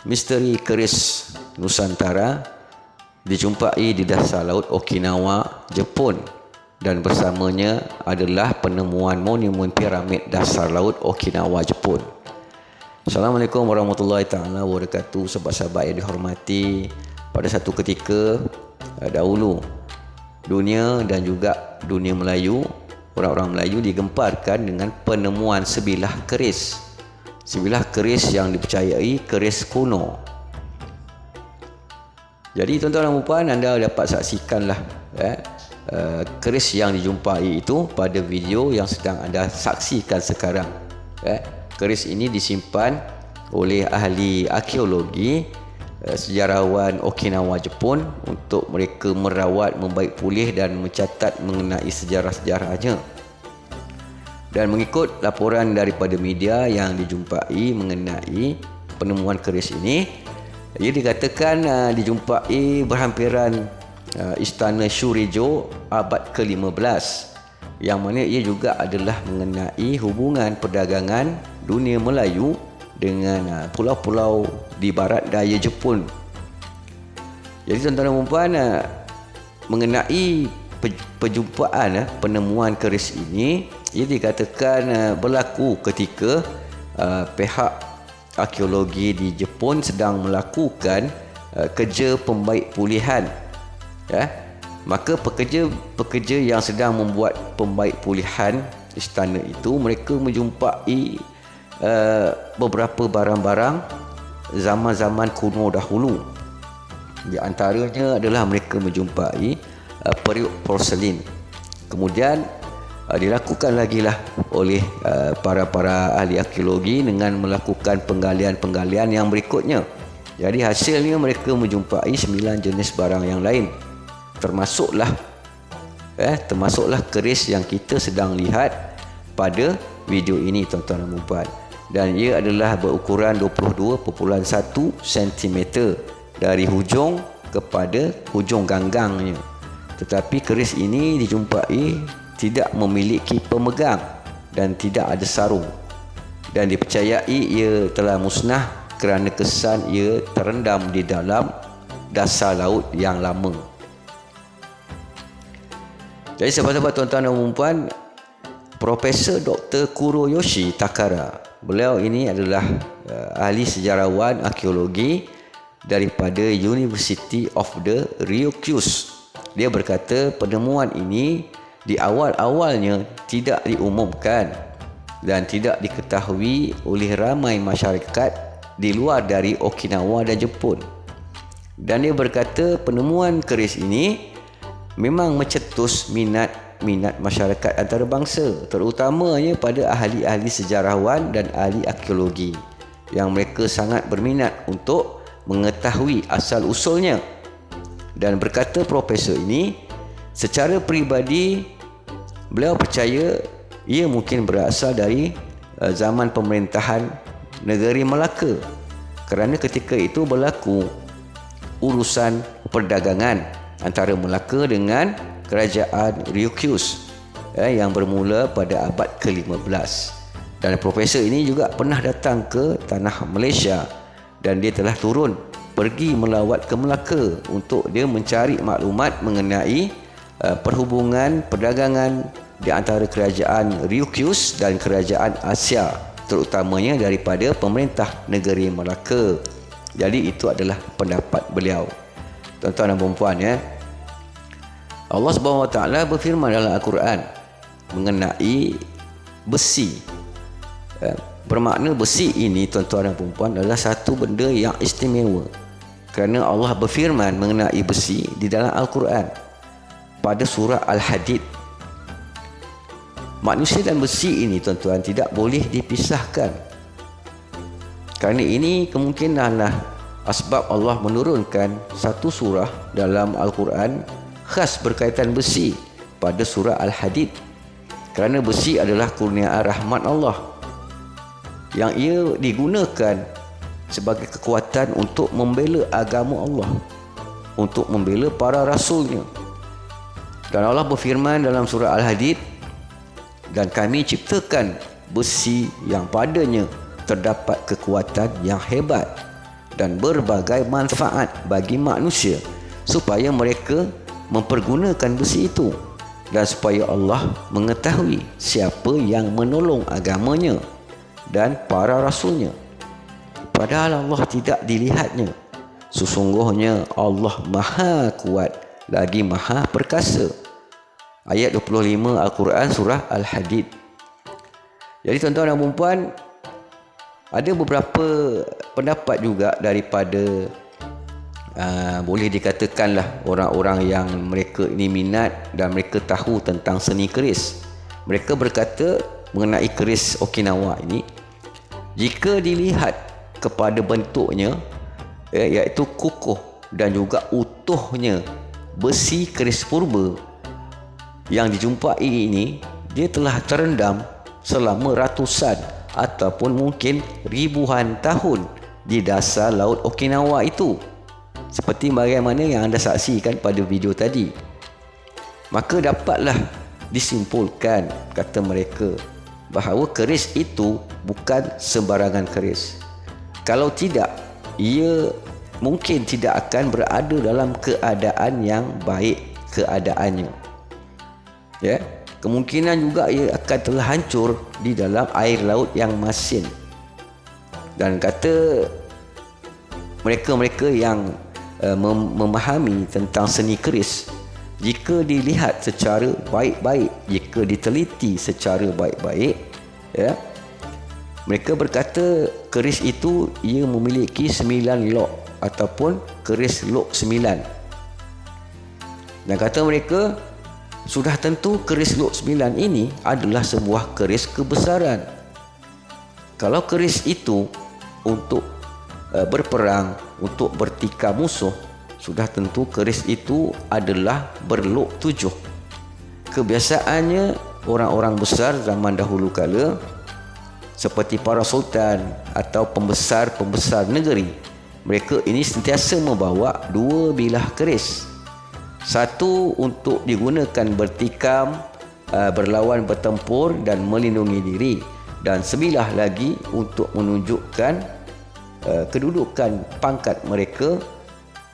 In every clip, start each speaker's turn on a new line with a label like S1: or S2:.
S1: Misteri keris Nusantara dijumpai di dasar laut Okinawa, Jepun, dan bersamanya adalah penemuan monumen piramid dasar laut Okinawa, Jepun. Assalamualaikum warahmatullahi taala wabarakatuh, sahabat-sahabat yang dihormati. Pada satu ketika dahulu, dunia dan juga dunia Melayu, orang-orang Melayu digemparkan dengan penemuan sebilah keris. Sebilah keris yang dipercayai keris kuno. Jadi tuan-tuan dan puan, anda dapat saksikanlah keris yang dijumpai itu pada video yang sedang anda saksikan sekarang. Keris ini disimpan oleh ahli arkeologi, sejarawan Okinawa, Jepun, untuk mereka merawat, membaik pulih dan mencatat mengenai sejarah-sejarahnya. Dan mengikut laporan daripada media yang dijumpai mengenai penemuan keris ini, ia dikatakan dijumpai berhampiran istana Shurijo abad ke-15, yang mana ia juga adalah mengenai hubungan perdagangan dunia Melayu dengan pulau-pulau di barat daya Jepun. Jadi tuan-tuan dan puan, mengenai perjumpaan penemuan keris ini, ia dikatakan berlaku ketika pihak arkeologi di Jepun sedang melakukan kerja pembaik pulihan. Maka pekerja yang sedang membuat pembaik pulihan istana itu, mereka menjumpai beberapa barang-barang zaman-zaman kuno dahulu. Di antaranya adalah mereka menjumpai periuk porselin. Kemudian dilakukan lagi lah oleh para ahli arkeologi dengan melakukan penggalian-penggalian yang berikutnya. Jadi hasilnya mereka menjumpai 9 jenis barang yang lain, termasuklah keris yang kita sedang lihat pada video ini, tuan-tuan dan puan. Dan ia adalah berukuran 22.1 cm dari hujung kepada hujung ganggangnya. Tetapi keris ini dijumpai tidak memiliki pemegang dan tidak ada sarung, dan dipercayai ia telah musnah kerana kesan ia terendam di dalam dasar laut yang lama. Jadi sahabat-sahabat, tuan-tuan dan puan, Profesor Dr. Kuroyoshi Takara, beliau ini adalah ahli sejarawan arkeologi daripada University of the Ryukyus. Dia berkata penemuan ini di awal-awalnya tidak diumumkan dan tidak diketahui oleh ramai masyarakat di luar dari Okinawa dan Jepun. Dan dia berkata penemuan keris ini memang mencetus minat masyarakat antarabangsa, terutamanya pada ahli-ahli sejarawan dan ahli arkeologi, yang mereka sangat berminat untuk mengetahui asal-usulnya. Dan berkata profesor ini, secara peribadi beliau percaya ia mungkin berasal dari zaman pemerintahan negeri Melaka, kerana ketika itu berlaku urusan perdagangan antara Melaka dengan kerajaan Ryukyus yang bermula pada abad ke-15. Dan profesor ini juga pernah datang ke tanah Malaysia, dan dia telah turun pergi melawat ke Melaka untuk dia mencari maklumat mengenai perhubungan perdagangan di antara kerajaan Ryukyus dan kerajaan Asia, terutamanya daripada pemerintah negeri Melaka. Jadi itu adalah pendapat beliau, tuan-tuan dan puan. Allah Subhanahu Wa Taala berfirman dalam Al-Quran mengenai besi. Bermakna besi ini, tuan-tuan dan puan, adalah satu benda yang istimewa, kerana Allah berfirman mengenai besi di dalam Al-Quran pada surah Al-Hadid. Manusia dan besi ini, tuan-tuan, tidak boleh dipisahkan. Kerana ini kemungkinanlah asbab Allah menurunkan satu surah dalam Al-Quran khas berkaitan besi pada surah Al-Hadid, kerana besi adalah kurniaan rahmat Allah yang ia digunakan sebagai kekuatan untuk membela agama Allah, untuk membela para rasulnya. Dan Allah berfirman dalam surah Al-Hadid, dan kami ciptakan besi yang padanya terdapat kekuatan yang hebat dan berbagai manfaat bagi manusia supaya mereka mempergunakan besi itu dan supaya Allah mengetahui siapa yang menolong agamanya dan para rasulnya. Padahal Allah tidak dilihatnya. Sesungguhnya Allah Maha Kuat lagi Maha Perkasa. Ayat 25 Al-Quran Surah Al-Hadid. Jadi tuan-tuan dan puan-puan, ada beberapa pendapat juga daripada boleh dikatakanlah orang-orang yang mereka ini minat dan mereka tahu tentang seni keris. Mereka berkata mengenai keris Okinawa ini, jika dilihat kepada bentuknya, iaitu kukuh dan juga utuhnya besi keris purba yang dijumpai ini, dia telah terendam selama ratusan ataupun mungkin ribuan tahun di dasar laut Okinawa itu, seperti bagaimana yang anda saksikan pada video tadi. Maka dapatlah disimpulkan, kata mereka, bahawa keris itu bukan sembarangan keris. Kalau tidak, ia mungkin tidak akan berada dalam keadaan yang baik keadaannya. Ya, kemungkinan juga ia akan telah hancur di dalam air laut yang masin. Dan kata mereka-mereka yang memahami tentang seni keris, jika dilihat secara baik-baik, jika diteliti secara baik-baik, ya, mereka berkata keris itu ia memiliki 9 lok ataupun keris lok 9. Dan kata mereka, sudah tentu keris lok 9 ini adalah sebuah keris kebesaran. Kalau keris itu untuk berperang, untuk bertikam musuh, sudah tentu keris itu adalah berlok 7. Kebiasaannya orang-orang besar zaman dahulu kala, seperti para sultan atau pembesar-pembesar negeri, mereka ini sentiasa membawa 2 bilah keris. Satu untuk digunakan bertikam, berlawan, bertempur dan melindungi diri, dan sebilah lagi untuk menunjukkan kedudukan pangkat mereka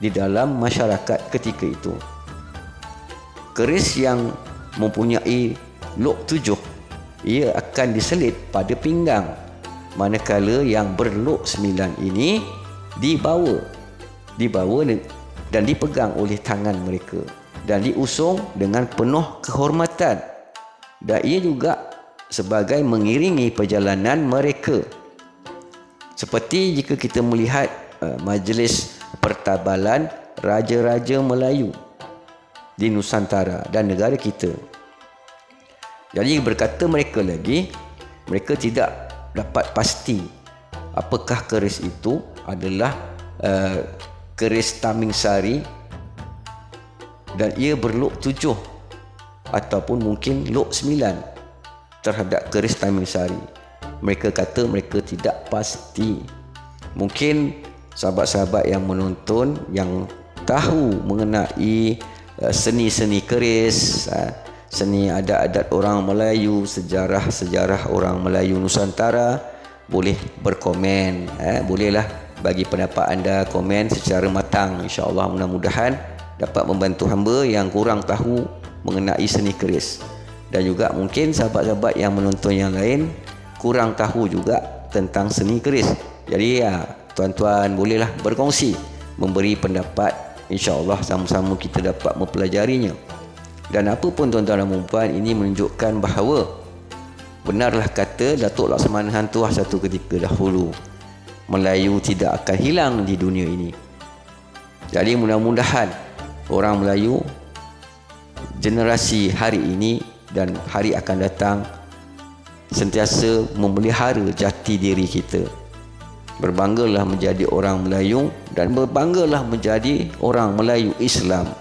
S1: di dalam masyarakat ketika itu. Keris yang mempunyai lok 7, ia akan diselit pada pinggang, manakala yang berlok 9 ini dibawa dan dipegang oleh tangan mereka dan diusung dengan penuh kehormatan, dan ia juga sebagai mengiringi perjalanan mereka. Seperti jika kita melihat majlis pertabalan raja-raja Melayu di Nusantara dan negara kita. Jadi berkata mereka lagi, mereka tidak dapat pasti apakah keris itu adalah keris Tamingsari dan ia berlok 7 ataupun mungkin lok 9 terhadap keris Tamingsari. Mereka kata mereka tidak pasti. Mungkin sahabat-sahabat yang menonton yang tahu mengenai seni-seni keris, seni adat-adat orang Melayu, sejarah-sejarah orang Melayu Nusantara, boleh berkomen. Bolehlah bagi pendapat anda, komen secara matang. InsyaAllah mudah-mudahan dapat membantu hamba yang kurang tahu mengenai seni keris. Dan juga mungkin sahabat-sahabat yang menonton yang lain kurang tahu juga tentang seni keris. Jadi tuan-tuan bolehlah berkongsi, memberi pendapat. InsyaAllah sama-sama kita dapat mempelajarinya. Dan apa pun tuan-tuan dan puan, ini menunjukkan bahawa benarlah kata Datuk Laksamana Hang Tuah satu ketika dahulu, Melayu tidak akan hilang di dunia ini. Jadi mudah-mudahan orang Melayu generasi hari ini dan hari akan datang sentiasa memelihara jati diri kita. Berbanggalah menjadi orang Melayu dan berbanggalah menjadi orang Melayu Islam.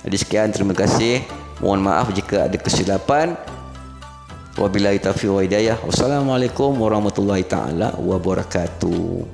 S1: Jadi sekian, terima kasih. Mohon maaf jika ada kesilapan. Wabillahi taufiq wa hidayah. Wassalamualaikum warahmatullahi taala wabarakatuh.